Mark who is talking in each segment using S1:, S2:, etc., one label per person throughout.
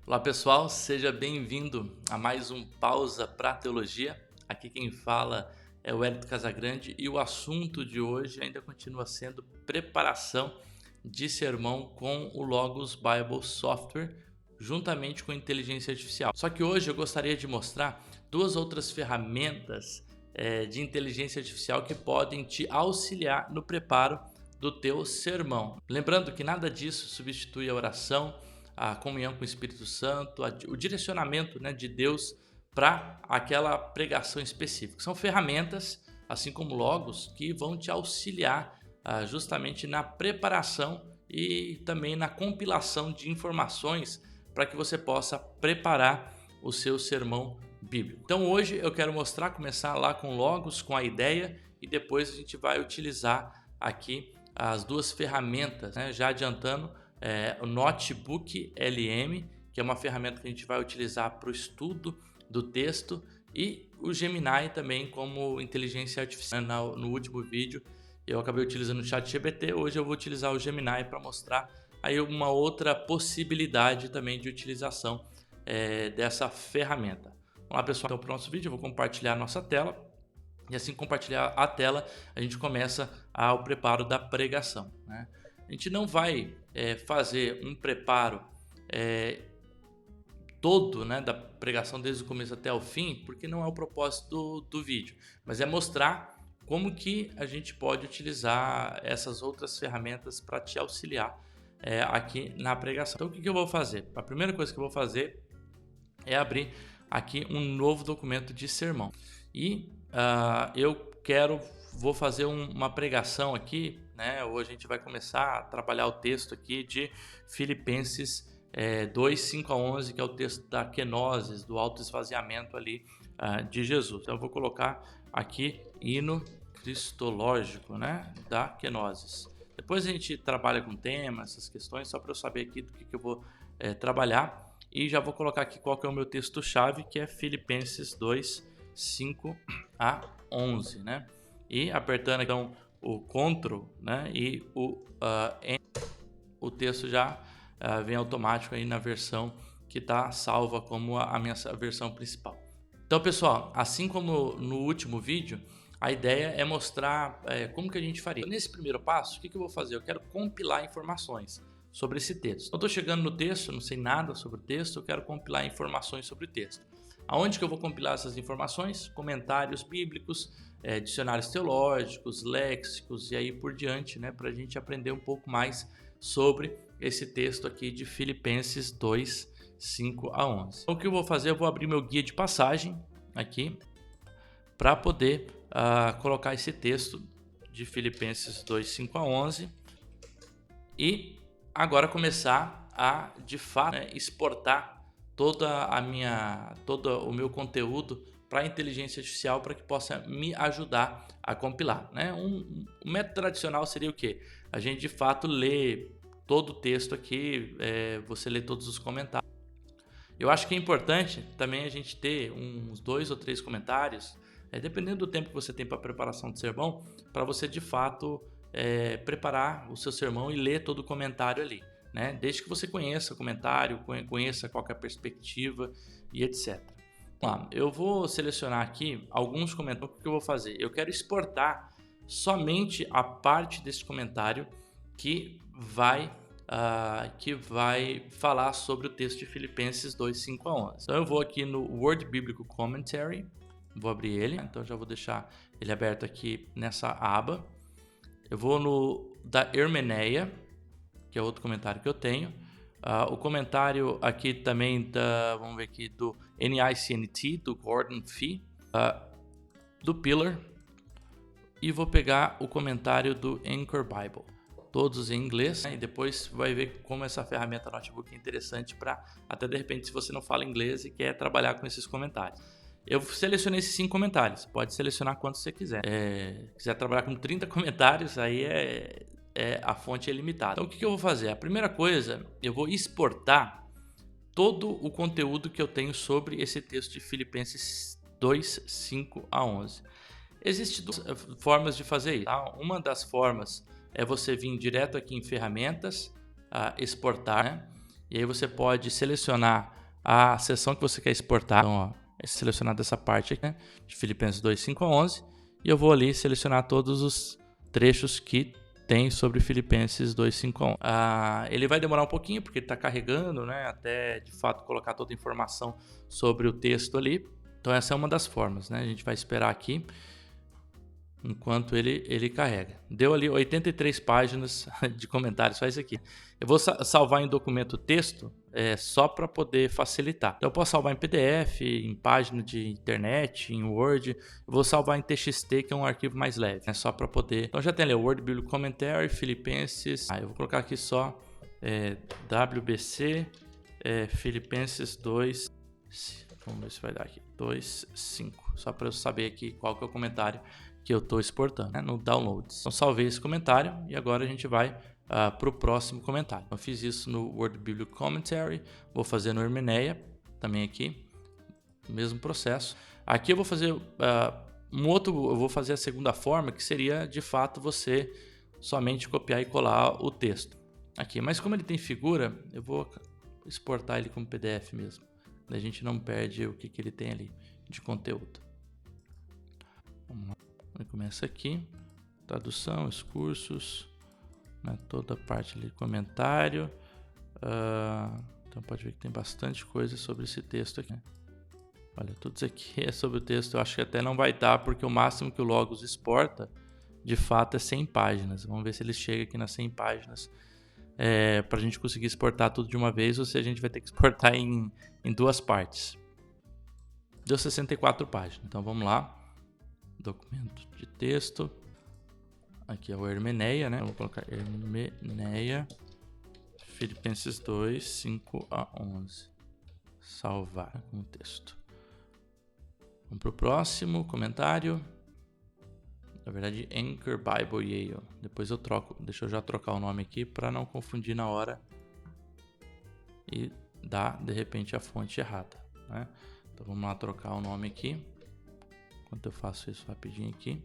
S1: Olá pessoal, seja bem-vindo a mais um Pausa para Teologia. Aqui quem fala é o Hélio Casagrande e o assunto de hoje ainda continua sendo preparação de sermão com o Logos Bible Software, juntamente com inteligência artificial. Só que hoje eu gostaria de mostrar duas outras ferramentas de inteligência artificial que podem te auxiliar no preparo do teu sermão. Lembrando que nada disso substitui a oração, a comunhão com o Espírito Santo, o direcionamento, de Deus para aquela pregação específica. São ferramentas, assim como Logos, que vão te auxiliar justamente na preparação e também na compilação de informações para que você possa preparar o seu sermão bíblico. Então hoje eu quero começar lá com Logos, com a ideia, e depois a gente vai utilizar aqui as duas ferramentas, já adiantando, o Notebook LM, que é uma ferramenta que a gente vai utilizar para o estudo do texto, e o Gemini também como inteligência artificial. No último vídeo eu acabei utilizando o ChatGPT, hoje eu vou utilizar o Gemini para mostrar aí uma outra possibilidade também de utilização dessa ferramenta. Vamos lá pessoal, então para o nosso vídeo eu vou compartilhar a nossa tela, e assim que compartilhar a tela a gente começa o preparo da pregação, A gente não vai fazer um preparo todo, da pregação desde o começo até o fim, porque não é o propósito do vídeo, mas é mostrar como que a gente pode utilizar essas outras ferramentas para te auxiliar aqui na pregação. Então o que eu vou fazer? A primeira coisa que eu vou fazer é abrir aqui um novo documento de sermão, e vou fazer uma pregação aqui, Hoje a gente vai começar a trabalhar o texto aqui de Filipenses 2, 5 a 11, que é o texto da kenosis, do autoesvaziamento ali de Jesus. Então eu vou colocar aqui hino cristológico, da kenosis. Depois a gente trabalha com temas, essas questões, só para eu saber aqui do que eu vou trabalhar. E já vou colocar aqui qual que é o meu texto-chave, que é Filipenses 2, 5 a 11, E apertando então o Ctrl, e o texto já vem automático aí na versão que está salva como a minha versão principal. Então pessoal, assim como no último vídeo, a ideia é mostrar como que a gente faria. Nesse primeiro passo, o que eu vou fazer? Eu quero compilar informações sobre esse texto. Eu estou chegando no texto, não sei nada sobre o texto, eu quero compilar informações sobre o texto. Aonde que eu vou compilar essas informações? Comentários bíblicos, dicionários teológicos, léxicos e aí por diante, para a gente aprender um pouco mais sobre esse texto aqui de Filipenses 2, 5 a 11. Então, o que eu vou fazer? Eu vou abrir meu guia de passagem aqui para poder colocar esse texto de Filipenses 2, 5 a 11 e agora começar a, de fato, exportar todo o meu conteúdo para a inteligência artificial para que possa me ajudar a compilar. Um método tradicional seria o quê? A gente de fato lê todo o texto aqui, você lê todos os comentários. Eu acho que é importante também a gente ter uns 2 ou 3 comentários, dependendo do tempo que você tem para a preparação do sermão, para você de fato preparar o seu sermão e ler todo o comentário ali. Desde que você conheça o comentário, conheça qual que é a perspectiva e etc. Vamos lá, eu vou selecionar aqui alguns comentários. O que eu vou fazer? Eu quero exportar somente a parte desse comentário que vai falar sobre o texto de Filipenses 2, 5 a 11. Então eu vou aqui no Word Biblical Commentary, vou abrir ele, então já vou deixar ele aberto aqui nessa aba. Eu vou no da Hermeneia, que é outro comentário que eu tenho. O comentário aqui também vamos ver aqui, do NICNT, do Gordon Fee, do Pillar, e vou pegar o comentário do Anchor Bible, todos em inglês, e depois vai ver como essa ferramenta Notebook é interessante para, até de repente, se você não fala inglês e quer trabalhar com esses comentários. Eu selecionei esses 5 comentários, pode selecionar quantos você quiser. Quiser trabalhar com 30 comentários, aí a fonte é limitada. Então o que eu vou fazer? A primeira coisa, eu vou exportar todo o conteúdo que eu tenho sobre esse texto de Filipenses 2, 5 a 11. Existem 2 formas de fazer isso. Uma das formas é você vir direto aqui em ferramentas, exportar, E aí você pode selecionar a seção que você quer exportar. Então, ó, é selecionar essa parte aqui, né, de Filipenses 2, 5 a 11. E eu vou ali selecionar todos os trechos que tem sobre Filipenses 2, 5 a 11. Ele vai demorar um pouquinho, porque ele está carregando, né, até de fato colocar toda a informação sobre o texto ali. Então essa é uma das formas, né? A gente vai esperar aqui enquanto ele carrega. Deu ali 83 páginas de comentários, só isso aqui. Eu vou salvar em documento texto só para poder facilitar. Então eu posso salvar em PDF, em página de internet, em Word. Eu vou salvar em TXT, que é um arquivo mais leve, né? Só para poder... Então já tem ali o Word Biblical Commentary, Filipenses... eu vou colocar aqui só WBC, Filipenses 2... Vamos ver se vai dar aqui. 2, 5. Só para eu saber aqui qual que é o comentário que eu estou exportando, né, no Downloads. Então salvei esse comentário e agora a gente vai para o próximo comentário. Eu fiz isso no Word Biblical Commentary, vou fazer no Hermeneia, também aqui, mesmo processo. Aqui eu vou fazer eu vou fazer a segunda forma, que seria de fato você somente copiar e colar o texto. Aqui, mas como ele tem figura, eu vou exportar ele como PDF mesmo. A gente não perde o que ele tem ali de conteúdo. Vamos lá. Ele começa aqui, tradução, os cursos, né, toda a parte ali, comentário. Então pode ver que tem bastante coisa sobre esse texto aqui, né? Olha, tudo isso aqui é sobre o texto. Eu acho que até não vai dar, porque o máximo que o Logos exporta, de fato, é 100 páginas. Vamos ver se ele chega aqui nas 100 páginas. Para a gente conseguir exportar tudo de uma vez, ou se a gente vai ter que exportar em duas partes. Deu 64 páginas. Então vamos lá. Documento de texto. Aqui é o Hermeneia, né? Eu vou colocar Hermeneia, Filipenses 2, 5 a 11. Salvar como texto. Vamos para o próximo comentário. Na verdade, Anchor Bible Yale. Depois eu troco. Deixa eu já trocar o nome aqui para não confundir na hora e dar, de repente, a fonte errada, né? Então vamos lá trocar o nome aqui. Enquanto eu faço isso rapidinho aqui.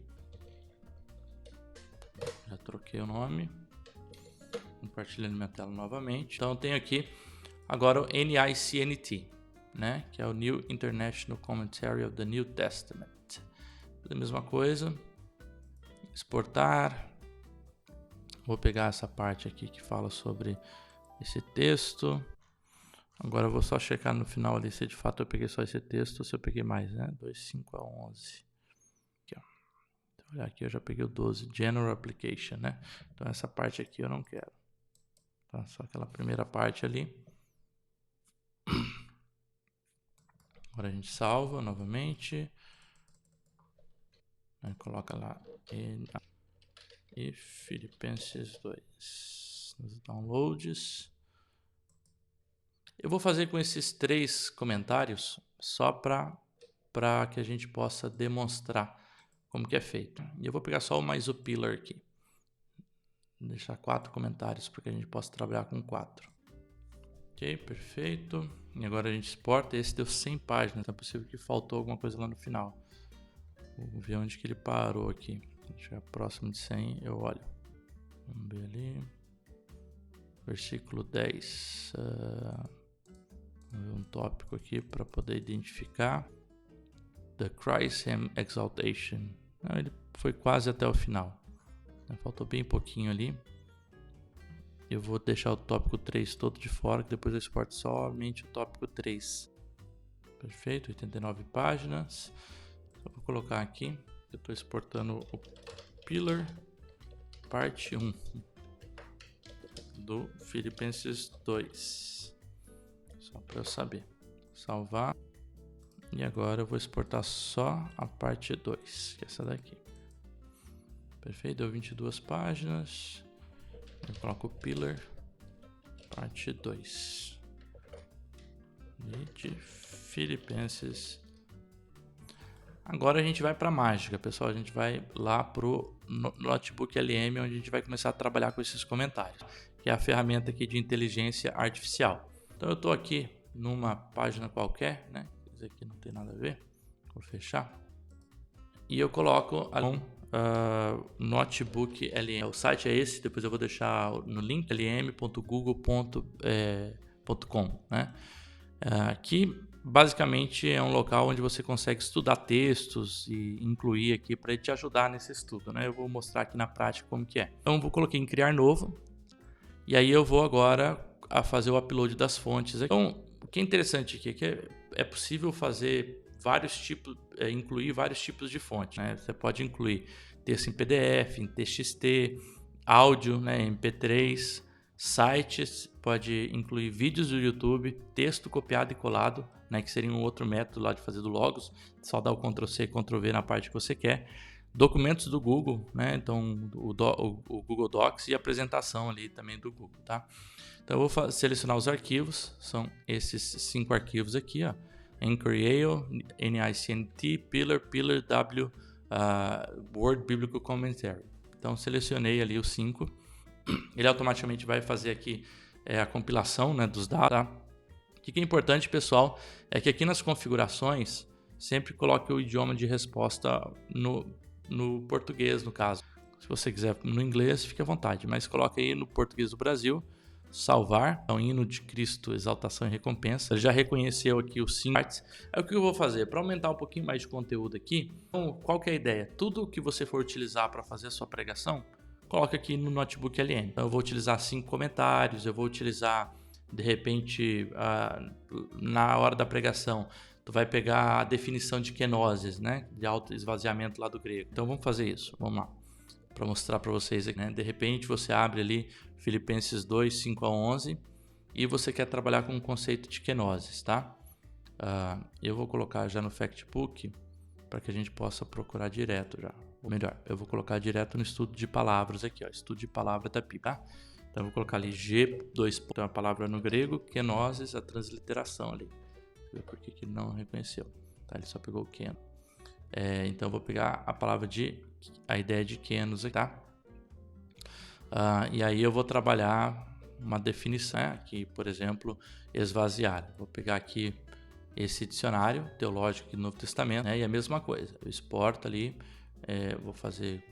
S1: Já troquei o nome. Compartilhando minha tela novamente. Então eu tenho aqui agora o NICNT, né? Que é o New International Commentary of the New Testament. A mesma coisa. Exportar. Vou pegar essa parte aqui que fala sobre esse texto. Agora eu vou só checar no final ali se de fato eu peguei só esse texto ou se eu peguei mais, né? 2, 5 a 11. Aqui, ó. Então, olha aqui, eu já peguei o 12. General Application, né? Então essa parte aqui eu não quero. Tá? Só aquela primeira parte ali. Agora a gente salva novamente. Aí coloca lá e Filipenses 2 nos downloads. Eu vou fazer com esses 3 comentários só para que a gente possa demonstrar como que é feito. E eu vou pegar só o mais o pillar aqui. Vou deixar 4 comentários para que a gente possa trabalhar com 4. Ok, perfeito. E agora a gente exporta. Esse deu 100 páginas. Então é possível que faltou alguma coisa lá no final. Vou ver onde que ele parou aqui. Se estiver próximo de 100, eu olho. Vamos ver ali. Versículo 10. Vamos ver um tópico aqui para poder identificar. The Christ Him Exaltation. Não, ele foi quase até o final. Faltou bem pouquinho ali. Eu vou deixar o tópico 3 todo de fora, que depois eu exporto somente o tópico 3. Perfeito, 89 páginas. Eu vou colocar aqui. Eu estou exportando o Pillar, parte 1 do Filipenses 2. Só para eu saber. Salvar. E agora eu vou exportar só a parte 2, que é essa daqui. Perfeito, deu 22 páginas. Eu coloco o Pillar, parte 2. E de Filipenses. Agora a gente vai para a mágica, pessoal. A gente vai lá para o Notebook LM, onde a gente vai começar a trabalhar com esses comentários, que é a ferramenta aqui de inteligência artificial. Então eu estou aqui numa página qualquer, né? Isso aqui não tem nada a ver. Vou fechar. E eu coloco Notebook LM. O site é esse, depois eu vou deixar no link lm.google.br né? Aqui basicamente é um local onde você consegue estudar textos e incluir aqui para te ajudar nesse estudo, né? Eu vou mostrar aqui na prática como que é. Então eu coloquei em criar novo e aí eu vou agora a fazer o upload das fontes. Então o que é interessante aqui é que é possível fazer vários tipos, incluir vários tipos de fonte, né? Você pode incluir texto em PDF, em TXT, áudio, né, MP3, sites, pode incluir vídeos do YouTube, texto copiado e colado, né, que seria um outro método lá de fazer do Logos, só dar o Ctrl+C, Ctrl+V na parte que você quer. Documentos do Google, né, então o Google Docs e apresentação ali também do Google, tá? Então eu vou selecionar os arquivos, são esses 5 arquivos aqui, ó. Anchor.io, NICNT, Pillar W, Word Biblical Commentary. Então selecionei ali os 5. Ele automaticamente vai fazer aqui a compilação, né, dos dados. Tá? O que é importante, pessoal, é que aqui nas configurações sempre coloque o idioma de resposta no português, no caso. Se você quiser no inglês, fique à vontade, mas coloque aí no português do Brasil. Salvar, então hino de Cristo, exaltação e recompensa. Ele já reconheceu aqui os 5 partes. Aí o que eu vou fazer? Para aumentar um pouquinho mais de conteúdo aqui, então, qual que é a ideia? Tudo que você for utilizar para fazer a sua pregação, coloca aqui no Notebook LM. Então eu vou utilizar 5 comentários, eu vou utilizar, de repente, na hora da pregação, tu vai pegar a definição de kenosis, né? De autoesvaziamento lá do grego. Então vamos fazer isso, vamos lá. Para mostrar para vocês aqui, né? De repente você abre ali Filipenses 2, 5 a 11 e você quer trabalhar com o conceito de kenosis, tá? Eu vou colocar já no Factbook para que a gente possa procurar direto já. Ou melhor, eu vou colocar direto no estudo de palavras aqui, ó, estudo de palavra da PIB, tá? Então eu vou colocar ali G2, tem uma palavra no grego, kenosis, a transliteração ali. Deixa eu ver por que ele não reconheceu, tá? Ele só pegou o keno. Então eu vou pegar a ideia de kenos aqui, tá? E aí eu vou trabalhar uma definição aqui, por exemplo, esvaziar. Vou pegar aqui esse dicionário teológico do Novo Testamento, né? E a mesma coisa, eu exporto ali, vou fazer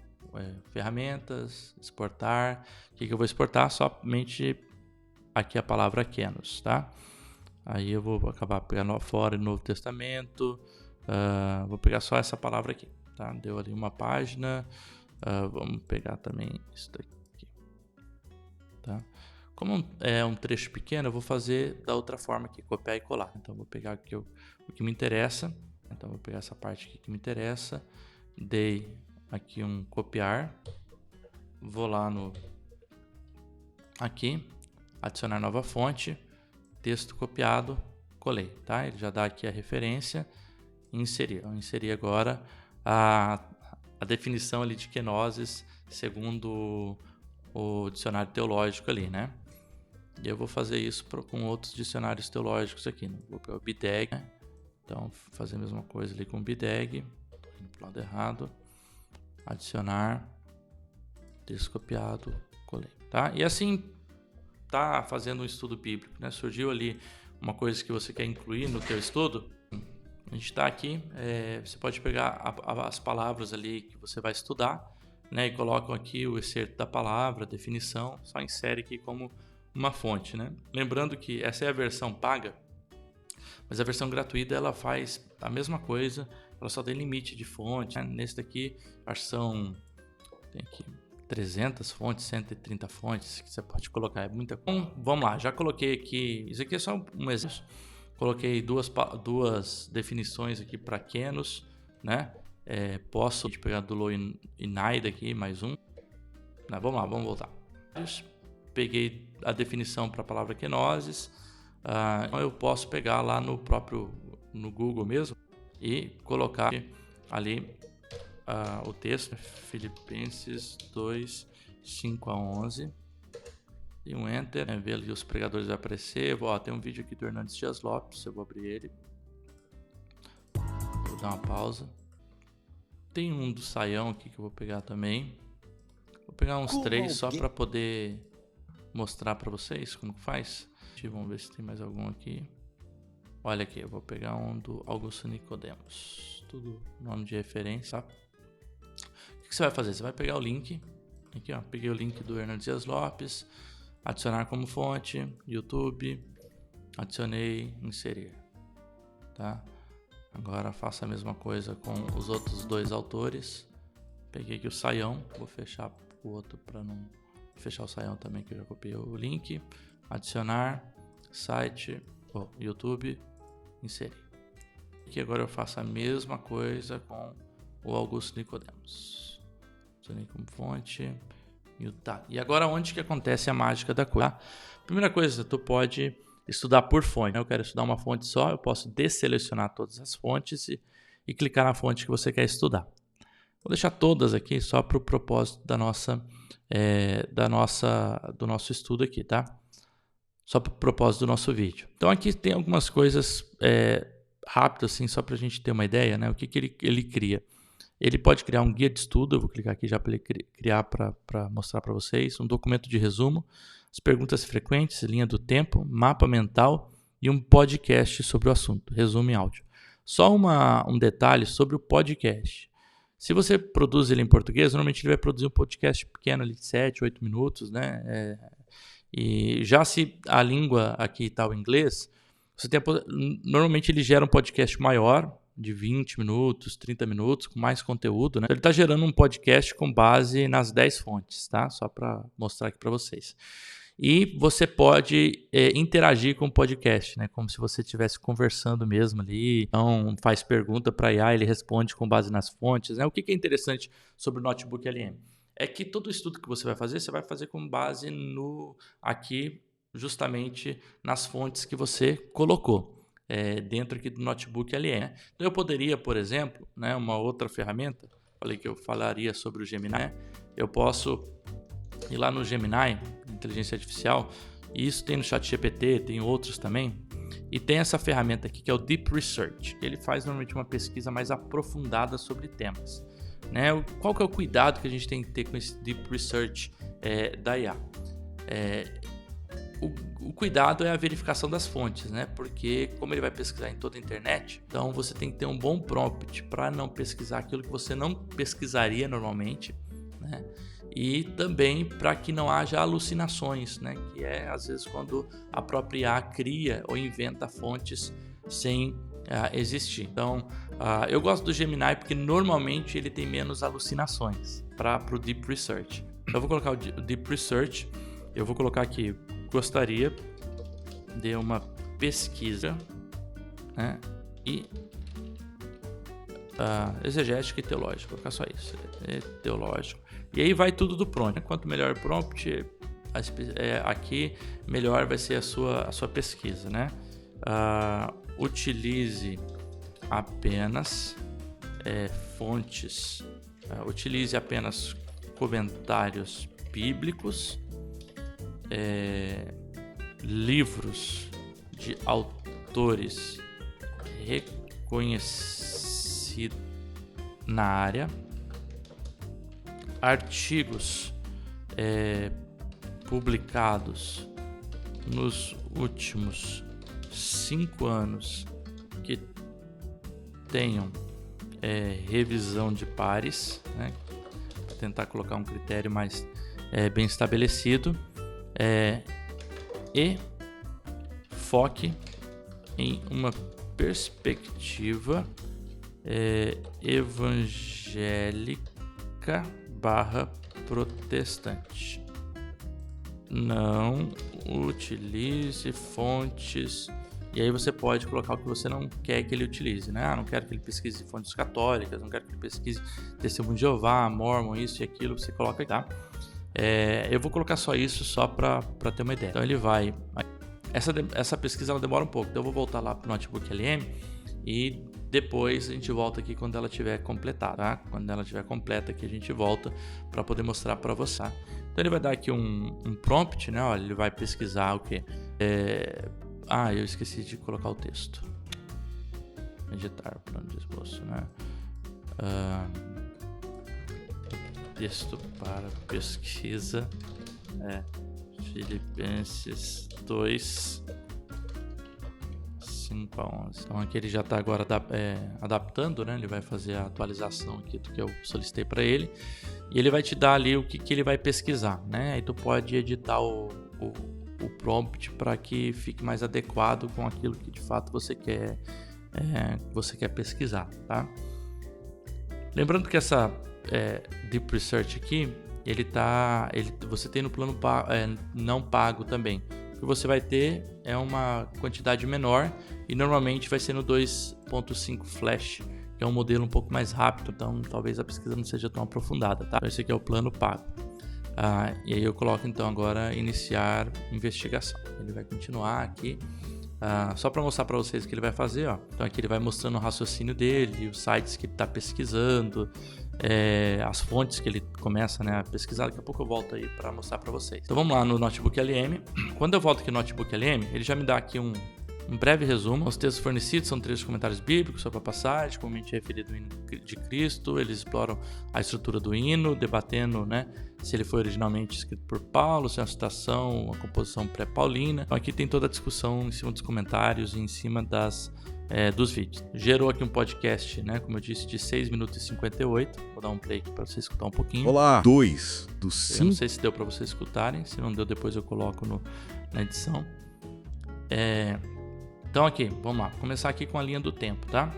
S1: ferramentas, exportar. O que eu vou exportar? Somente aqui a palavra kenos, tá? Aí eu vou acabar pegando fora do Novo Testamento, vou pegar só essa palavra aqui, tá? Deu ali uma página, vamos pegar também isso daqui. Tá? Como é um trecho pequeno, eu vou fazer da outra forma aqui, copiar e colar. Então, vou pegar aqui o que me interessa. Então, vou pegar essa parte aqui que me interessa. Dei aqui um copiar. Vou lá aqui, adicionar nova fonte, texto copiado, colei. Tá? Ele já dá aqui a referência e inserir. Eu inseri agora a definição ali de kenosis segundo o dicionário teológico ali, né? E eu vou fazer isso com outros dicionários teológicos aqui, né? Vou pegar o BDAG, né? Então, fazer a mesma coisa ali com o BDAG, indo pro lado errado, adicionar, texto copiado, colei, tá? E assim, tá fazendo um estudo bíblico, né? Surgiu ali uma coisa que você quer incluir no teu estudo, a gente tá aqui, você pode pegar as palavras ali que você vai estudar, né, e colocam aqui o excerto da palavra, a definição, só insere aqui como uma fonte, né? Lembrando que essa é a versão paga, mas a versão gratuita ela faz a mesma coisa, ela só tem limite de fonte, né? Nesse daqui, acho que tem aqui 300 fontes, 130 fontes que você pode colocar, é muita coisa. Então, vamos lá, já coloquei aqui, isso aqui é só um exemplo, coloquei duas definições aqui para kenos, né? Posso pegar do Low e Nide aqui, mais um. Vamos lá, vamos voltar. Peguei a definição para a palavra kenosis. Então eu posso pegar lá no Google mesmo e colocar ali o texto, Filipenses 2, 5 a 11. E um Enter, ver ali os pregadores vai aparecer. Tem um vídeo aqui do Hernandes Dias Lopes, eu vou abrir ele. Vou dar uma pausa. Tem um do Saião aqui que eu vou pegar também. Vou pegar uns 3 só para poder mostrar para vocês como faz. Vamos ver se tem mais algum aqui. Olha aqui, eu vou pegar um do Augusto Nicodemos. Tudo nome de referência, tá? O que você vai fazer? Você vai pegar o link. Aqui, ó. Peguei o link do Hernandes Dias Lopes. Adicionar como fonte. YouTube. adicionei, inserir, tá? Agora faço a mesma coisa com os outros 2 autores. Peguei aqui o Saião, vou fechar o outro para não fechar o Saião também, que eu já copiei o link. Adicionar, site, YouTube, inserir. Aqui agora eu faço a mesma coisa com o Augusto Nicodemos. Adicionei como fonte. E agora onde que acontece a mágica da coisa? Tá? Primeira coisa, tu pode estudar por fonte. Eu quero estudar uma fonte só, eu posso desselecionar todas as fontes e clicar na fonte que você quer estudar. Vou deixar todas aqui só para o propósito do nosso estudo aqui, tá? Só para o propósito do nosso vídeo. Então aqui tem algumas coisas rápidas, assim, só para a gente ter uma ideia, né? O que ele cria? Ele pode criar um guia de estudo, eu vou clicar aqui já para ele criar para mostrar para vocês, um documento de resumo, as perguntas frequentes, linha do tempo, mapa mental e um podcast sobre o assunto, resumo em áudio. Só um detalhe sobre o podcast. Se você produz ele em português, normalmente ele vai produzir um podcast pequeno ali de 7, 8 minutos, né? E já se a língua aqui está o inglês, normalmente ele gera um podcast maior, de 20 minutos, 30 minutos, com mais conteúdo, né? Ele está gerando um podcast com base nas 10 fontes, tá? Só para mostrar aqui para vocês. E você pode interagir com o podcast, né? Como se você estivesse conversando mesmo ali. Então, faz pergunta para a IA, ele responde com base nas fontes, né? O que é interessante sobre o Notebook LM? É que todo estudo que você vai fazer com base aqui, justamente nas fontes que você colocou. Dentro aqui do Notebook LM. Né? Então eu poderia, por exemplo, né, uma outra ferramenta, falei que eu falaria sobre o Gemini, né? Eu posso ir lá no Gemini, inteligência artificial, e isso tem no ChatGPT, tem outros também, e tem essa ferramenta aqui que é o Deep Research, que ele faz normalmente uma pesquisa mais aprofundada sobre temas. Né? Qual que é o cuidado que a gente tem que ter com esse Deep Research da IA? O cuidado é a verificação das fontes, né? Porque como ele vai pesquisar em toda a internet, então você tem que ter um bom prompt para não pesquisar aquilo que você não pesquisaria normalmente, né? E também para que não haja alucinações, né? Que é às vezes quando a própria IA cria ou inventa fontes sem existir. Então, eu gosto do Gemini porque normalmente ele tem menos alucinações para o Deep Research. Então, eu vou colocar o Deep Research, eu vou colocar aqui gostaria de uma pesquisa, né, e exegética e teológica, vou colocar só isso, teológico, e aí vai tudo do prompt. Quanto melhor o prompt aqui, melhor vai ser a sua pesquisa, né? Utilize apenas fontes, utilize apenas comentários bíblicos, livros de autores reconhecidos na área, artigos publicados nos últimos 5 anos que tenham revisão de pares, né? Para tentar colocar um critério mais bem estabelecido. E foque em uma perspectiva evangélica /protestante. Não utilize fontes. E aí você pode colocar o que você não quer que ele utilize, né? Não quero que ele pesquise fontes católicas, não quero que ele pesquise Testemunho de Jeová, Mormon, isso e aquilo, você coloca aí, tá? Eu vou colocar só isso, só para ter uma ideia. Então ele vai... Essa pesquisa ela demora um pouco, então eu vou voltar lá para o Notebook LM e depois a gente volta aqui quando ela estiver completada, tá? Quando ela estiver completa aqui a gente volta para poder mostrar para você. Então ele vai dar aqui um prompt, né? Olha, ele vai pesquisar o quê? Eu esqueci de colocar o texto. Editar, plano de esboço, né? Texto para pesquisa Filipenses 2, 5 a 11. Então aqui ele já está agora adaptando, né? Ele vai fazer a atualização aqui do que eu solicitei para ele e ele vai te dar ali o que ele vai pesquisar, né? Aí tu pode editar prompt para que fique mais adequado com aquilo que de fato você quer pesquisar, tá? Lembrando que essa Deep Research aqui, você tem no plano não pago também. O que você vai ter é uma quantidade menor e normalmente vai ser no 2.5 Flash, que é um modelo um pouco mais rápido, então talvez a pesquisa não seja tão aprofundada, tá? Esse aqui é o plano pago. E aí eu coloco então agora iniciar investigação. Ele vai continuar aqui. Só para mostrar para vocês o que ele vai fazer, ó. Então aqui ele vai mostrando o raciocínio dele, os sites que ele está pesquisando, as fontes que ele começa, né, a pesquisar. Daqui a pouco eu volto aí para mostrar para vocês. Então vamos lá no Notebook LM. Quando eu volto aqui no Notebook LM, ele já me dá aqui um breve resumo. Os textos fornecidos são trechos de comentários bíblicos sobre a passagem, comumente referido ao hino de Cristo. Eles exploram a estrutura do hino, debatendo, né, se ele foi originalmente escrito por Paulo, se é uma citação, uma composição pré-paulina. Então aqui tem toda a discussão em cima dos comentários e em cima dos vídeos. Gerou aqui um podcast, né, como eu disse, de 6 minutos e 58. Vou dar um play aqui para você escutar um pouquinho.
S2: Olá! 2 do 5.
S1: Eu não sei se deu para vocês escutarem. Se não deu, depois eu coloco na edição. Então aqui, vamos lá. Começar aqui com a linha do tempo, tá?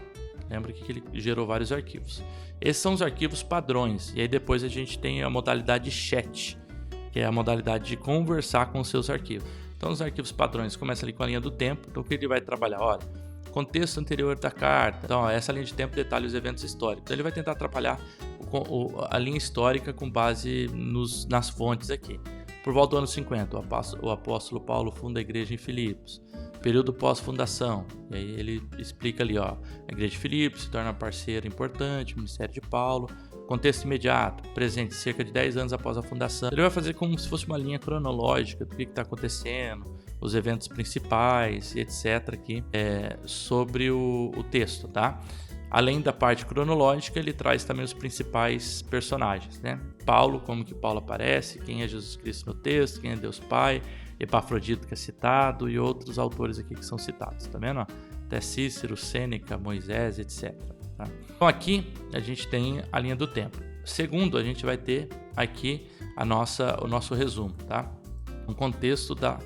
S1: Lembra que ele gerou vários arquivos. Esses são os arquivos padrões. E aí depois a gente tem a modalidade chat, que é a modalidade de conversar com os seus arquivos. Então os arquivos padrões começam ali com a linha do tempo. Então o que ele vai trabalhar? Olha, contexto anterior da carta. Então essa linha de tempo detalha os eventos históricos. Então ele vai tentar atrapalhar a linha histórica com base nas fontes aqui. Por volta do ano 50, o apóstolo Paulo funda a igreja em Filipos. Período pós-fundação, e aí ele explica ali, ó, a igreja de Filipos se torna parceira importante, o ministério de Paulo, contexto imediato, presente cerca de 10 anos após a fundação. Ele vai fazer como se fosse uma linha cronológica do que está acontecendo, os eventos principais e etc. aqui, sobre o texto, tá? Além da parte cronológica, ele traz também os principais personagens, né? Paulo, como que Paulo aparece, quem é Jesus Cristo no texto, quem é Deus Pai, Epafrodito que é citado e outros autores aqui que são citados, tá vendo? Até Cícero, Sêneca, Moisés, etc. Tá? Então aqui a gente tem a linha do tempo. Segundo, a gente vai ter aqui o nosso resumo, tá? Um contexto da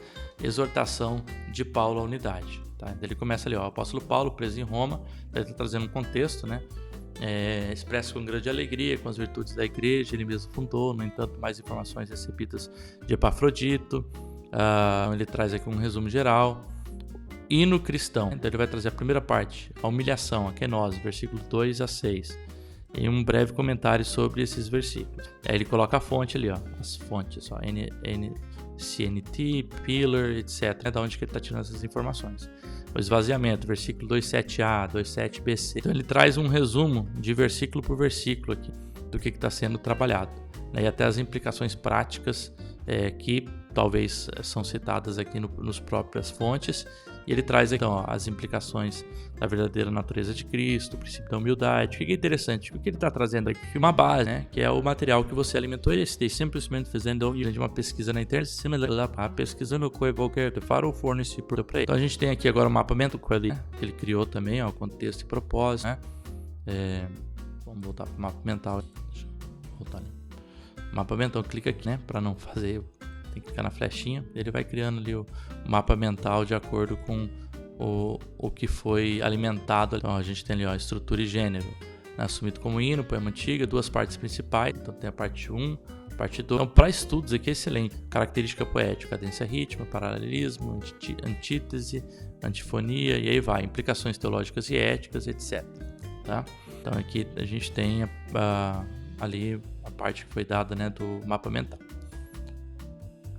S1: exortação de Paulo à unidade. Tá? Ele começa ali, ó, o apóstolo Paulo, preso em Roma, ele está trazendo um contexto, né? Expresso com grande alegria com as virtudes da igreja, ele mesmo fundou, no entanto, mais informações recebidas de Epafrodito. Ele traz aqui um resumo geral. Hino cristão, então ele vai trazer a primeira parte, a humilhação, a kenose, versículo 2 a 6, e um breve comentário sobre esses versículos. Aí ele coloca a fonte ali, ó, as fontes, ó, CNT, Pillar, etc. É da onde que ele está tirando essas informações. O esvaziamento, versículo 2.7a, 2.7bc. Então ele traz um resumo de versículo por versículo aqui do que está sendo trabalhado, né? E até as implicações práticas que talvez são citadas aqui nos próprias fontes. E ele traz aqui, ó, as implicações da verdadeira natureza de Cristo, o princípio da humildade. O que é interessante? O que ele está trazendo aqui? Uma base, né? Que é o material que você alimentou e está simplesmente fazendo uma pesquisa na internet, pesquisando qualquer para o fornecer para ele. Então a gente tem aqui agora o mapeamento que ele criou também, ó, contexto e propósito, né? Vamos voltar para o mapa mental. Deixa eu voltar ali. Mapa mental, clica aqui, né? Para não fazer, tem que clicar na flechinha. Ele vai criando ali o mapa mental de acordo com o que foi alimentado. Então a gente tem ali, ó, estrutura e gênero, né? Assumido como hino, poema antiga, duas partes principais. Então tem a parte 1, parte 2. Então para estudos aqui é excelente. Característica poética, cadência rítmica, paralelismo, antítese, antifonia e aí vai. Implicações teológicas e éticas, etc. Tá? Então aqui a gente tem ali a parte que foi dada, né, do mapa mental.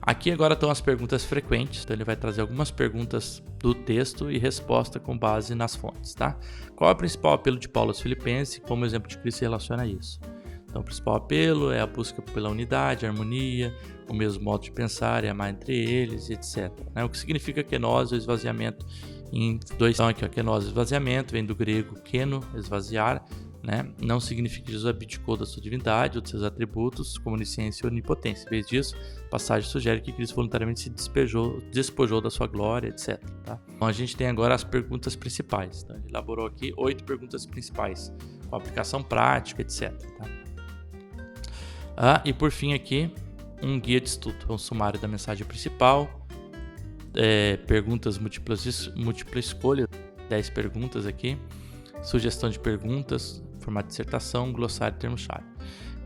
S1: Aqui agora estão as perguntas frequentes, então ele vai trazer algumas perguntas do texto e resposta com base nas fontes, tá? Qual é o principal apelo de Paulo aos Filipenses e como o exemplo de Cristo se relaciona a isso? Então o principal apelo é a busca pela unidade, harmonia, o mesmo modo de pensar e amar entre eles, etc. Né? O que significa kenose ou esvaziamento em dois... Então aqui, ó, kenose e esvaziamento vem do grego keno, esvaziar, né? Não significa que Jesus abdicou da sua divindade ou de seus atributos, como onisciência e onipotência. Em vez disso, a passagem sugere que Cristo voluntariamente se despojou da sua glória, etc. Tá? Então a gente tem agora as perguntas principais. Então, ele elaborou aqui 8 perguntas principais, com aplicação prática, etc. Tá? E por fim aqui, um guia de estudo, um sumário da mensagem principal, perguntas múltipla escolha, 10 perguntas aqui, sugestão de perguntas, formato de dissertação, glossário e termo-chave.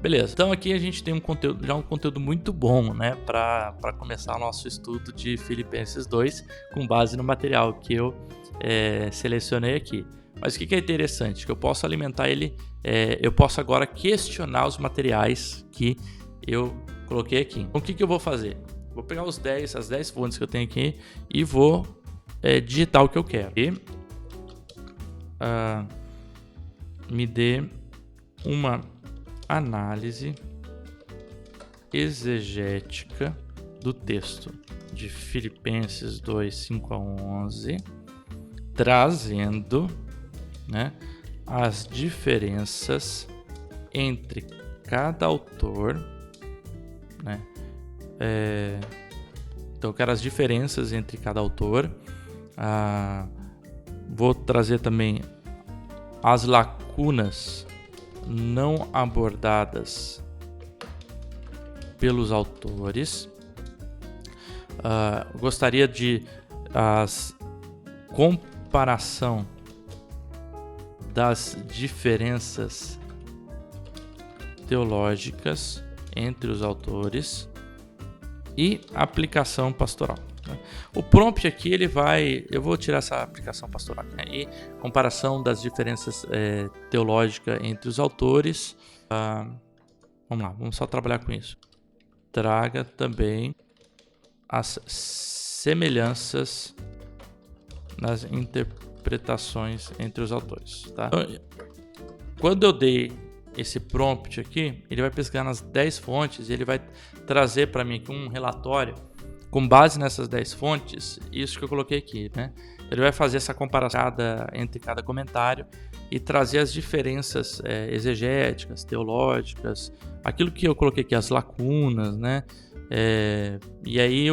S1: Beleza, então aqui a gente tem um conteúdo muito bom, né, para começar o nosso estudo de Filipenses 2 com base no material que eu selecionei aqui. Mas o que é interessante? Que eu posso alimentar ele, eu posso agora questionar os materiais que eu coloquei aqui. Então, o que eu vou fazer? Vou pegar as 10 fontes que eu tenho aqui e vou digitar o que eu quero. E me dê uma análise exegética do texto de Filipenses 2, 5 a 11, trazendo, né, as diferenças entre cada autor, né? Então eu quero as diferenças entre cada autor. Vou trazer também as lacunas não abordadas pelos autores. Gostaria de comparação das diferenças teológicas entre os autores e aplicação pastoral. O prompt aqui eu vou tirar essa aplicação pastoral, né? E comparação das diferenças teológicas entre os autores. Vamos lá, vamos só trabalhar com isso. Traga também as semelhanças nas interpretações entre os autores, tá? Quando eu dei esse prompt aqui, ele vai pesquisar nas 10 fontes e ele vai trazer para mim aqui um relatório com base nessas 10 fontes, isso que eu coloquei aqui, né? Ele vai fazer essa comparação entre cada comentário e trazer as diferenças exegéticas, teológicas, aquilo que eu coloquei aqui, as lacunas, né? E aí,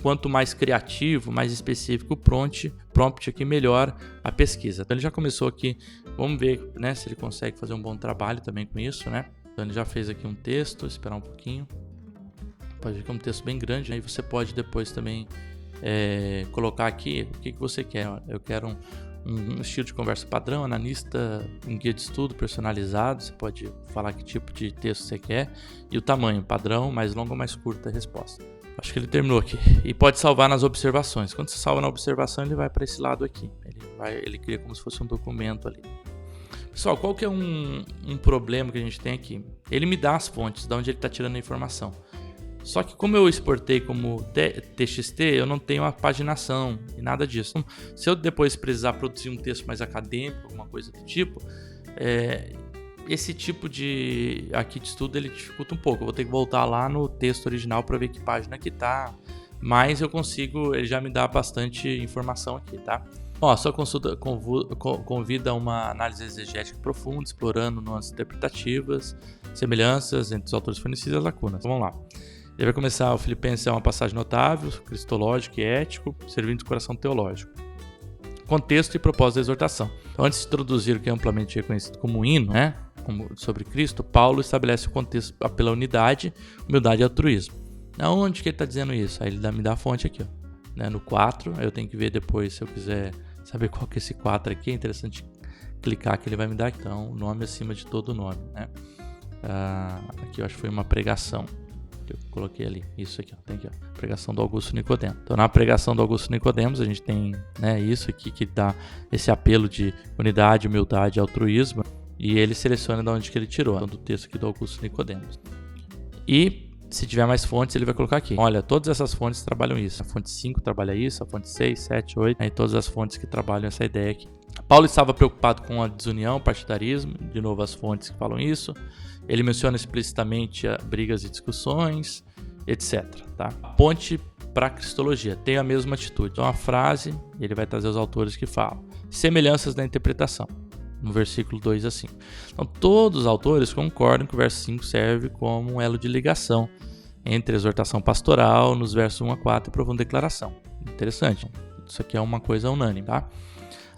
S1: quanto mais criativo, mais específico o prompt aqui, melhor a pesquisa. Então ele já começou aqui, vamos ver, né, se ele consegue fazer um bom trabalho também com isso, né? Então ele já fez aqui um texto, esperar um pouquinho. Pode ver que é um texto bem grande, aí você pode depois também colocar aqui o que você quer. Eu quero um estilo de conversa padrão, analista, um guia de estudo personalizado. Você pode falar que tipo de texto você quer e o tamanho, padrão, mais longo ou mais curta a resposta. Acho que ele terminou aqui. E pode salvar nas observações. Quando você salva na observação, ele vai para esse lado aqui. Ele cria como se fosse um documento ali. Pessoal, qual que é um problema que a gente tem aqui? Ele me dá as fontes, de onde ele está tirando a informação. Só que como eu exportei como TXT, eu não tenho a paginação e nada disso. Então, se eu depois precisar produzir um texto mais acadêmico, alguma coisa do tipo, esse tipo de estudo ele dificulta um pouco. Eu vou ter que voltar lá no texto original para ver que página que tá. Mas eu consigo, ele já me dá bastante informação aqui, tá? A sua consulta convida a uma análise exegética profunda, explorando nuances interpretativas, semelhanças entre os autores fornecidos e as lacunas. Então, vamos lá. Ele vai começar, o Filipenses é uma passagem notável, cristológico e ético, servindo de coração teológico. Contexto e propósito da exortação. Então, antes de introduzir o que é amplamente reconhecido como um hino, né, sobre Cristo, Paulo estabelece o contexto pela unidade, humildade e altruísmo. Aonde que ele está dizendo isso? Aí ele me dá a fonte aqui, ó, né, no 4, eu tenho que ver depois, se eu quiser saber qual que é esse 4 aqui, é interessante clicar que ele vai me dar, então, o nome acima de todo o nome, né. Aqui eu acho que foi uma pregação que eu coloquei ali, isso aqui, ó, tem aqui, ó, pregação do Augusto Nicodemos. Então, na pregação do Augusto Nicodemos, a gente tem, né, isso aqui que dá esse apelo de unidade, humildade e altruísmo, e ele seleciona de onde que ele tirou, então, do texto aqui do Augusto Nicodemos. E, se tiver mais fontes, ele vai colocar aqui. Olha, todas essas fontes trabalham isso. A fonte 5 trabalha isso, a fonte 6, 7, 8, aí todas as fontes que trabalham essa ideia aqui. Paulo estava preocupado com a desunião, partidarismo, de novo as fontes que falam isso. Ele menciona explicitamente brigas e discussões, etc. Tá? A ponte para a cristologia tem a mesma atitude. Então, a frase, ele vai trazer os autores que falam. Semelhanças da interpretação, no versículo 2 a 5. Então, todos os autores concordam que o verso 5 serve como um elo de ligação entre a exortação pastoral, nos versos 1 a 4, e profunda declaração. Interessante. Isso aqui é uma coisa unânime, tá?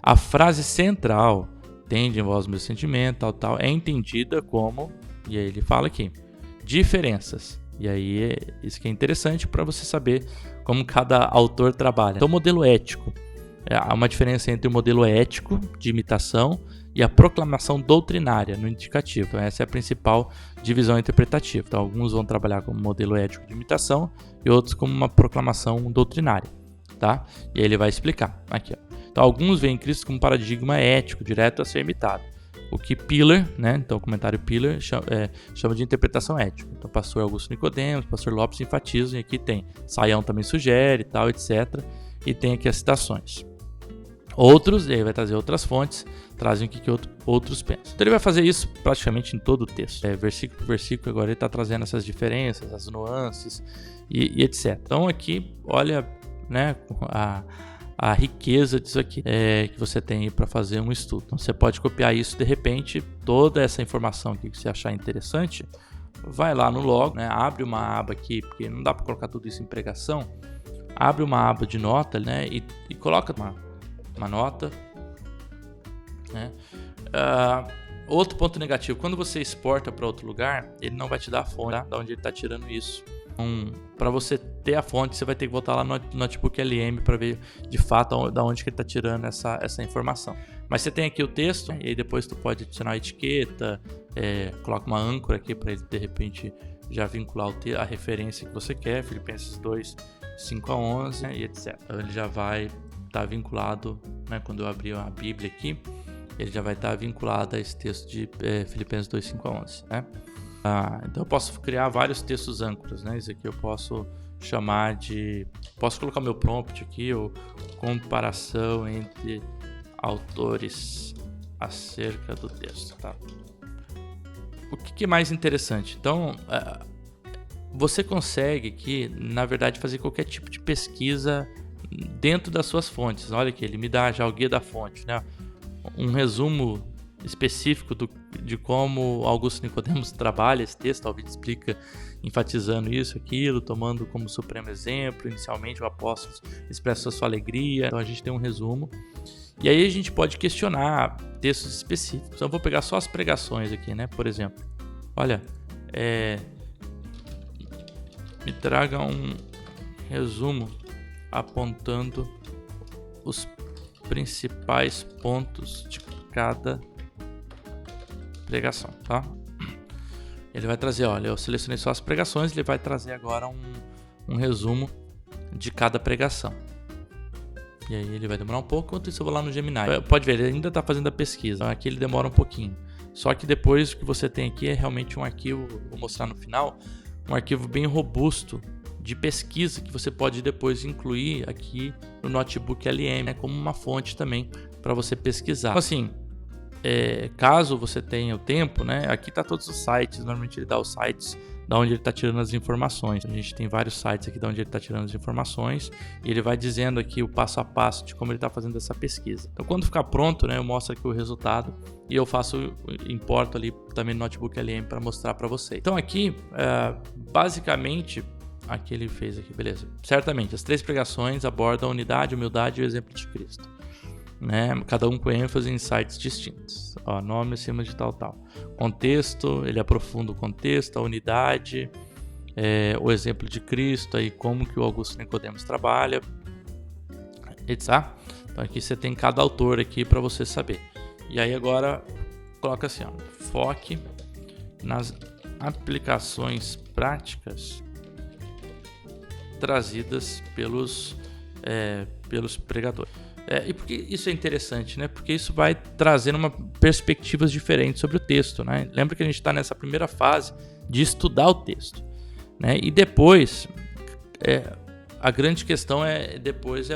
S1: A frase central, tende em vós meu sentimento, tal, é entendida como... E aí ele fala aqui, diferenças E aí, isso que é interessante para você saber como cada autor trabalha. Então, o modelo ético. Há uma diferença entre o modelo ético de imitação e a proclamação doutrinária no indicativo. Então, essa é a principal divisão interpretativa. Então, alguns vão trabalhar como modelo ético de imitação e outros como uma proclamação doutrinária. Tá? E aí ele vai explicar aqui. Ó. Então, alguns veem Cristo como paradigma ético, direto a ser imitado. O que Pillar, né? Então o comentário Pillar chama de interpretação ética. Então, pastor Augusto Nicodemos, pastor Lopes enfatizam, e aqui tem Saião também sugere, tal, etc. E tem aqui as citações. Outros, e aí vai trazer outras fontes, trazem o que outros pensam. Então ele vai fazer isso praticamente em todo o texto. Versículo por versículo, agora ele está trazendo essas diferenças, as nuances e etc. Então aqui, olha, né, a riqueza disso aqui que você tem para fazer um estudo. Então você pode copiar isso de repente, toda essa informação aqui que você achar interessante, vai lá no logo, né, abre uma aba aqui, porque não dá para colocar tudo isso em pregação, abre uma aba de nota, né, e coloca uma nota, né. Outro ponto negativo, quando você exporta para outro lugar, ele não vai te dar a fonte, tá? Da onde ele está tirando isso. Para você ter a fonte, você vai ter que voltar lá no Notebook LM para ver de fato da onde que ele está tirando essa informação. Mas você tem aqui o texto, e aí depois tu pode adicionar a etiqueta, coloca uma âncora aqui para ele de repente já vincular a referência que você quer, Filipenses 2, 5 a 11, né, e etc. Então ele já vai estar vinculado, né, quando eu abrir a Bíblia aqui, ele já vai estar vinculado a esse texto de Filipenses 2, 5 a 11, né? Então eu posso criar vários textos âncoras, né? Isso aqui eu posso chamar de... Posso colocar meu prompt aqui, ou comparação entre autores acerca do texto, tá? O que é mais interessante? Então, você consegue aqui, na verdade, fazer qualquer tipo de pesquisa dentro das suas fontes. Olha aqui, ele me dá já o guia da fonte, né? Um resumo específico de como Augusto Nicodemos trabalha esse texto. O vídeo explica, enfatizando isso, aquilo, tomando como supremo exemplo. Inicialmente o apóstolo expressa sua alegria. Então a gente tem um resumo. E aí a gente pode questionar textos específicos. Então eu vou pegar só as pregações aqui, né? Por exemplo, olha, me traga um resumo apontando os principais pontos de cada pregação, tá? Ele vai trazer, olha, eu selecionei só as pregações, ele vai trazer agora um resumo de cada pregação. E aí ele vai demorar um pouco, enquanto isso eu vou lá no Gemini. Pode ver, ele ainda está fazendo a pesquisa, aqui ele demora um pouquinho. Só que depois o que você tem aqui é realmente um arquivo, vou mostrar no final, um arquivo bem robusto de pesquisa que você pode depois incluir aqui no Notebook LM, né, como uma fonte também para você pesquisar. Então, assim, caso você tenha o tempo, né, aqui tá todos os sites, normalmente ele dá os sites da onde ele está tirando as informações. A gente tem vários sites aqui da onde ele está tirando as informações e ele vai dizendo aqui o passo a passo de como ele está fazendo essa pesquisa. Então, quando ficar pronto, né, eu mostro aqui o resultado e eu importo ali também no Notebook LM para mostrar para você. Então, aqui, basicamente, aqui ele fez aqui, beleza. Certamente, as 3 pregações abordam a unidade, a humildade e o exemplo de Cristo, né? Cada um com ênfase em sites distintos. Ó, nome acima de tal. Contexto, ele aprofunda o contexto, a unidade, o exemplo de Cristo, aí como que o Augusto Nicodemos trabalha, etc. Então aqui você tem cada autor aqui para você saber. E aí agora coloca assim, ó, foque nas aplicações práticas trazidas pelos pregadores. E por que isso é interessante, né? Porque isso vai trazendo perspectivas diferentes sobre o texto, né? Lembra que a gente está nessa primeira fase de estudar o texto, né? E depois, a grande questão depois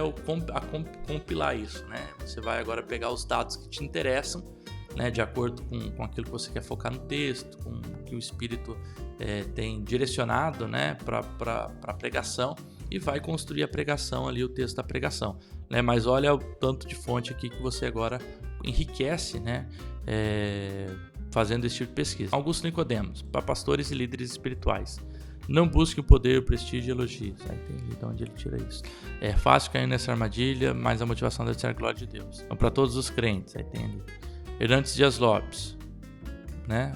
S1: compilar isso, né? Você vai agora pegar os dados que te interessam, né? De acordo com aquilo que você quer focar no texto, com o que o Espírito tem direcionado, né? Para a pregação, e vai construir a pregação ali, o texto da pregação, né? Mas olha o tanto de fonte aqui que você agora enriquece, né? Fazendo esse tipo de pesquisa. Augusto Nicodemos, para pastores e líderes espirituais. Não busque o poder, o prestígio e elogios. Aí tem de onde ele tira isso. É fácil cair nessa armadilha, mas a motivação deve ser a glória de Deus. Então, para todos os crentes, aí tem ali. Hernandes Dias Lopes, né?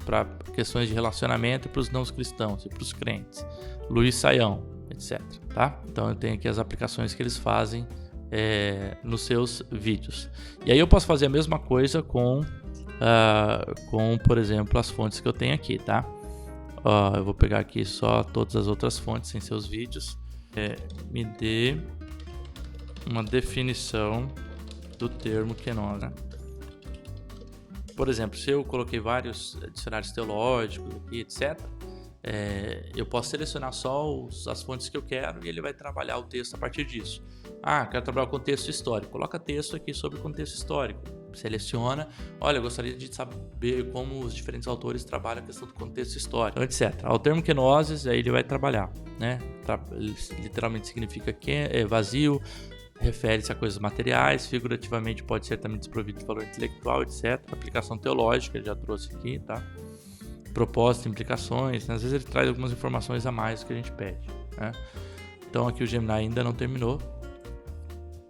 S1: para questões de relacionamento para os não cristãos e para os crentes. Luiz Saião, etc. Tá? Então eu tenho aqui as aplicações que eles fazem nos seus vídeos. E aí eu posso fazer a mesma coisa com, por exemplo, as fontes que eu tenho aqui, tá? Eu vou pegar aqui só todas as outras fontes sem seus vídeos. Me dê uma definição do termo kenosis, né? Por exemplo, se eu coloquei vários dicionários teológicos aqui, etc., eu posso selecionar só as fontes que eu quero e ele vai trabalhar o texto a partir disso. Quero trabalhar o contexto histórico. Coloca texto aqui sobre o contexto histórico. Seleciona. Olha, eu gostaria de saber como os diferentes autores trabalham a questão do contexto histórico, etc. O termo kenosis, aí ele vai trabalhar, né? Literalmente significa vazio, refere-se a coisas materiais, figurativamente pode ser também desprovido de valor intelectual, etc. Aplicação teológica, ele já trouxe aqui, tá? Propósito, implicações, né? Às vezes ele traz algumas informações a mais do que a gente pede, né? Então aqui o Gemini ainda não terminou.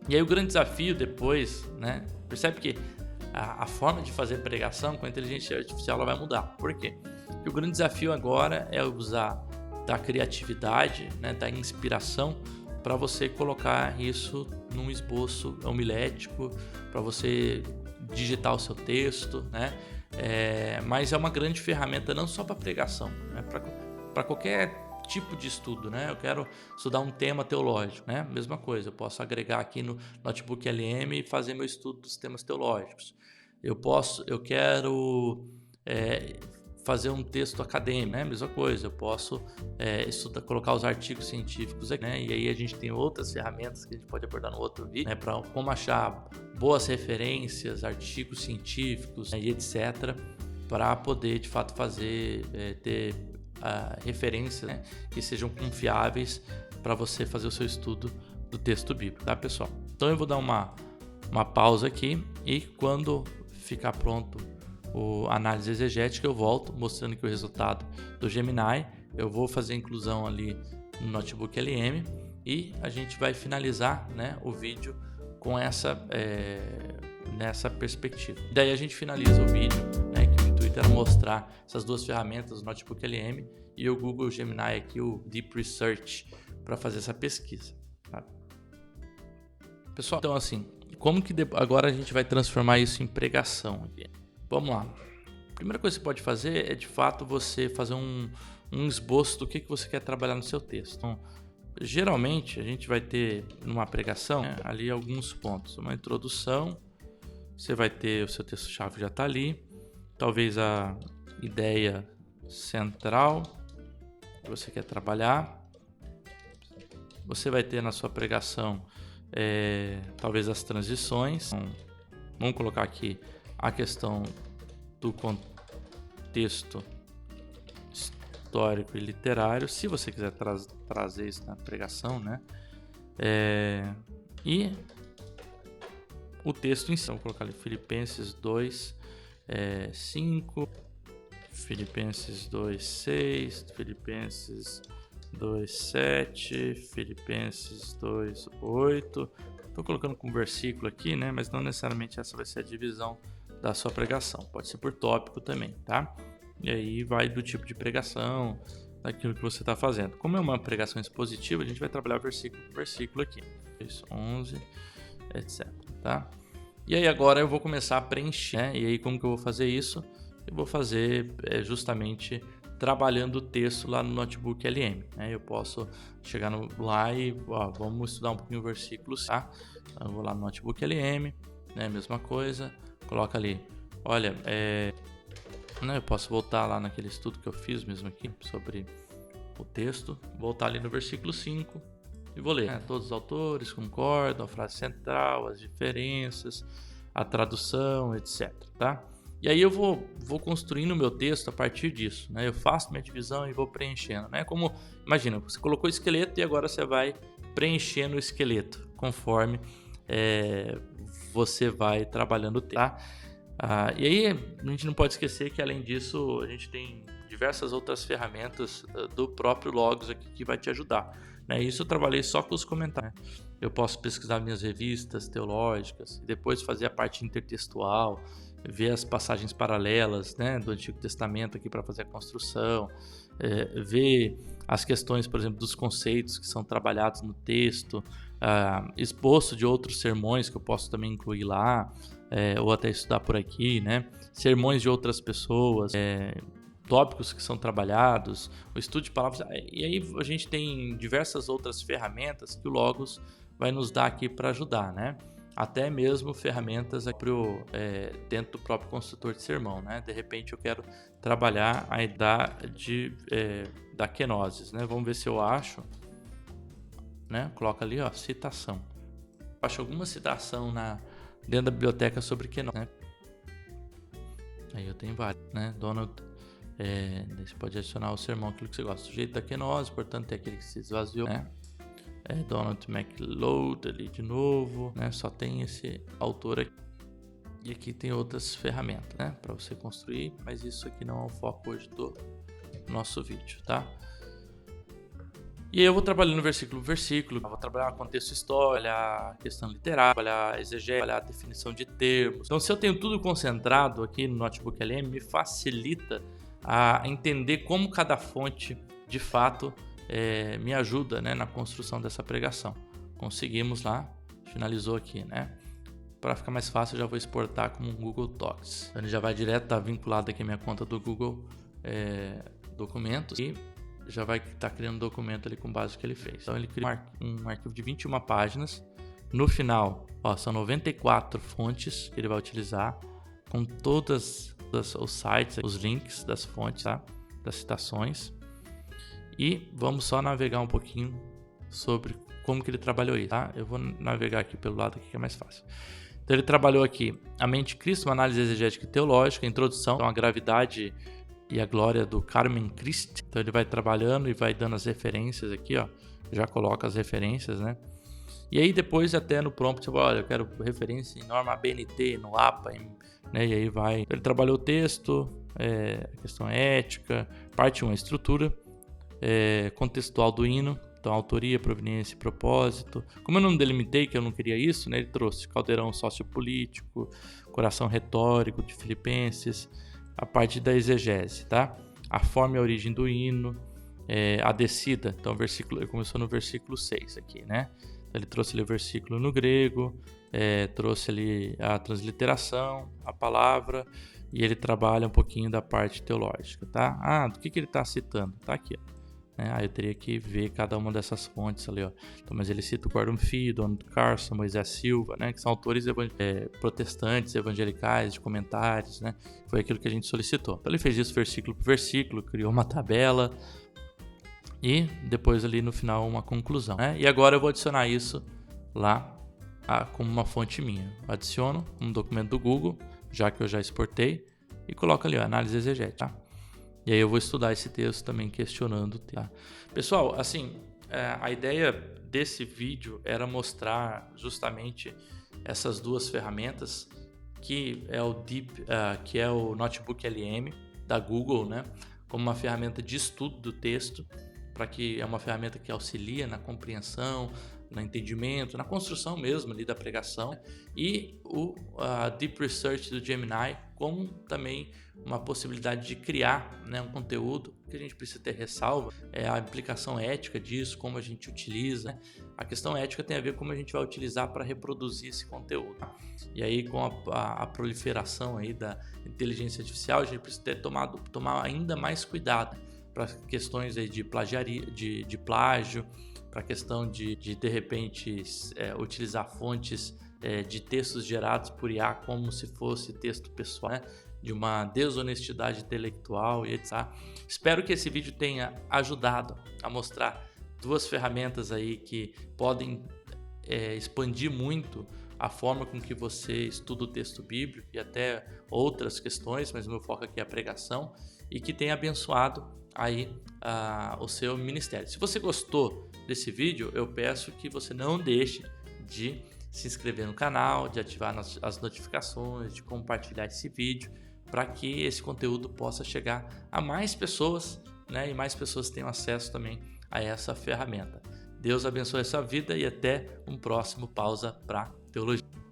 S1: E aí o grande desafio depois, né? Percebe que a forma de fazer pregação com a inteligência artificial ela vai mudar. Por quê? Porque o grande desafio agora é usar da criatividade, né? Da inspiração para você colocar isso num esboço homilético, para você digitar o seu texto, né? Mas é uma grande ferramenta não só para pregação, né? Para qualquer tipo de estudo, né? Eu quero estudar um tema teológico, né? Mesma coisa, eu posso agregar aqui no Notebook LM e fazer meu estudo dos temas teológicos. Eu quero fazer um texto acadêmico, né? Mesma coisa, eu posso colocar os artigos científicos aqui, né? E aí a gente tem outras ferramentas que a gente pode abordar no outro vídeo, né? Para como achar boas referências, artigos científicos, né? E etc. Para poder de fato ter referências, né? Que sejam confiáveis para você fazer o seu estudo do texto bíblico, tá, pessoal? Então eu vou dar uma pausa aqui e quando ficar pronto a análise exegética eu volto mostrando que o resultado do Gemini, eu vou fazer a inclusão ali no Notebook LM e a gente vai finalizar, né, o vídeo com nessa perspectiva. Daí a gente finaliza o vídeo, né, que o intuito era mostrar essas duas ferramentas, o Notebook LM e o Google Gemini aqui, o Deep Research, para fazer essa pesquisa. Tá? Pessoal, então assim, como que agora a gente vai transformar isso em pregação aqui? Vamos lá. A primeira coisa que você pode fazer é de fato você fazer um esboço do que você quer trabalhar no seu texto. Então, geralmente a gente vai ter numa pregação, né, ali alguns pontos. Uma introdução, você vai ter o seu texto-chave já está ali, talvez a ideia central que você quer trabalhar. Você vai ter na sua pregação talvez as transições. Então, vamos colocar aqui a questão do contexto histórico e literário, se você quiser trazer isso na pregação, né? E o texto em si, vou colocar ali Filipenses 2, 5, Filipenses 2, 6, Filipenses 2, 7, Filipenses 2, 8. Estou colocando com versículo aqui, né? Mas não necessariamente essa vai ser a divisão da sua pregação. Pode ser por tópico também, tá? E aí vai do tipo de pregação, daquilo que você está fazendo. Como é uma pregação expositiva, a gente vai trabalhar versículo por versículo aqui. 11, etc, tá? E aí agora eu vou começar a preencher, né? E aí como que eu vou fazer isso? Eu vou fazer justamente trabalhando o texto lá no Notebook LM, né? Eu posso chegar lá e vamos estudar um pouquinho o versículo, tá? Então, eu vou lá no Notebook LM, né? Mesma coisa, coloca ali, olha, eu posso voltar lá naquele estudo que eu fiz mesmo aqui sobre o texto, voltar ali no versículo 5 e vou ler, né? Todos os autores concordam, a frase central, as diferenças, a tradução, etc, tá? E aí eu vou construindo o meu texto a partir disso, né? Eu faço minha divisão e vou preenchendo, né? Como, imagina, você colocou o esqueleto e agora você vai preenchendo o esqueleto conforme você vai trabalhando o texto, tá? E aí a gente não pode esquecer que além disso a gente tem diversas outras ferramentas do próprio Logos aqui que vai te ajudar. Isso eu trabalhei só com os comentários. Eu posso pesquisar minhas revistas teológicas, e depois fazer a parte intertextual, ver as passagens paralelas, do Antigo Testamento aqui para fazer a construção, ver as questões, por exemplo, dos conceitos que são trabalhados no texto, exposto de outros sermões que eu posso também incluir lá, ou até estudar por aqui, sermões de outras pessoas, tópicos que são trabalhados, o estudo de palavras, e aí a gente tem diversas outras ferramentas que o Logos vai nos dar aqui para ajudar, até mesmo ferramentas dentro do próprio construtor de sermão, De repente eu quero trabalhar a idade da kenosis, Vamos ver se eu acho, Coloca ali, ó, citação. Acho alguma citação dentro da biblioteca sobre kenosis, Aí eu tenho vários, Donald, você pode adicionar o sermão, aquilo que você gosta. O sujeito da kenosis, portanto, é aquele que se esvaziou, Donald MacLeod ali de novo, Só tem esse autor aqui. E aqui tem outras ferramentas, para você construir, mas isso aqui não é o foco hoje do nosso vídeo, tá? E aí eu vou trabalhando versículo por versículo, vou trabalhar contexto histórico, a questão literária, olhar exegese, olhar a definição de termos. Então, se eu tenho tudo concentrado aqui no Notebook LM, me facilita a entender como cada fonte, de fato, me ajuda, na construção dessa pregação. Conseguimos lá, finalizou aqui, Para ficar mais fácil, eu já vou exportar como um Google Docs. Então, ele já vai direto estar vinculado aqui à minha conta do Google Documentos e já vai estar criando um documento ali com base no que ele fez. Então, ele cria um arquivo de 21 páginas. No final, são 94 fontes que ele vai utilizar, com todos os sites, os links das fontes, das citações. E vamos só navegar um pouquinho sobre como que ele trabalhou isso, Eu vou navegar aqui pelo lado aqui que é mais fácil. Então ele trabalhou aqui a mente de Cristo, uma análise exegética e teológica, a introdução, então a gravidade e a glória do Carmen Christi. Então ele vai trabalhando e vai dando as referências aqui, já coloca as referências, E aí depois até no prompt, olha, eu quero referência em norma ABNT, no APA, E aí vai. Ele trabalhou o texto, a questão ética, parte 1, a estrutura, contextual do hino, então autoria, proveniência e propósito. Como eu não delimitei que eu não queria isso, ele trouxe caldeirão sociopolítico, coração retórico de Filipenses, a parte da exegese, A forma e a origem do hino, a descida, então ele começou no versículo 6 aqui, Ele trouxe ali o versículo no grego, trouxe ali a transliteração, a palavra, e ele trabalha um pouquinho da parte teológica, do que ele está citando? Tá aqui, Aí eu teria que ver cada uma dessas fontes ali, Então, mas ele cita o Gordon Fee, Donald Carson, Moisés Silva, que são autores protestantes, evangelicais, de comentários, Foi aquilo que a gente solicitou. Então ele fez isso versículo por versículo, criou uma tabela e depois ali no final uma conclusão, E agora eu vou adicionar isso lá como uma fonte minha. Adiciono um documento do Google, já que eu já exportei, e coloco ali, análise exegética, E aí eu vou estudar esse texto também questionando. Pessoal, assim, a ideia desse vídeo era mostrar justamente essas duas ferramentas, que é o Notebook LM da Google, como uma ferramenta de estudo do texto, para que é uma ferramenta que auxilia na compreensão, no entendimento, na construção mesmo ali da pregação, e o Deep Research do Gemini como também uma possibilidade de criar um conteúdo que a gente precisa ter ressalva, a implicação ética disso, como a gente utiliza. A questão ética tem a ver com como a gente vai utilizar para reproduzir esse conteúdo. E aí com a proliferação aí da inteligência artificial, a gente precisa tomar ainda mais cuidado para questões aí de plágio, para a questão de repente utilizar fontes de textos gerados por IA como se fosse texto pessoal, de uma desonestidade intelectual e etc. Espero que esse vídeo tenha ajudado a mostrar duas ferramentas aí que podem expandir muito a forma com que você estuda o texto bíblico e até outras questões, mas o meu foco aqui é a pregação, e que tenha abençoado aí o seu ministério. Se você gostou desse vídeo, eu peço que você não deixe de se inscrever no canal, de ativar as notificações, de compartilhar esse vídeo, para que esse conteúdo possa chegar a mais pessoas, né? E mais pessoas tenham acesso também a essa ferramenta. Deus abençoe a sua vida e até um próximo Pausa para Teologia.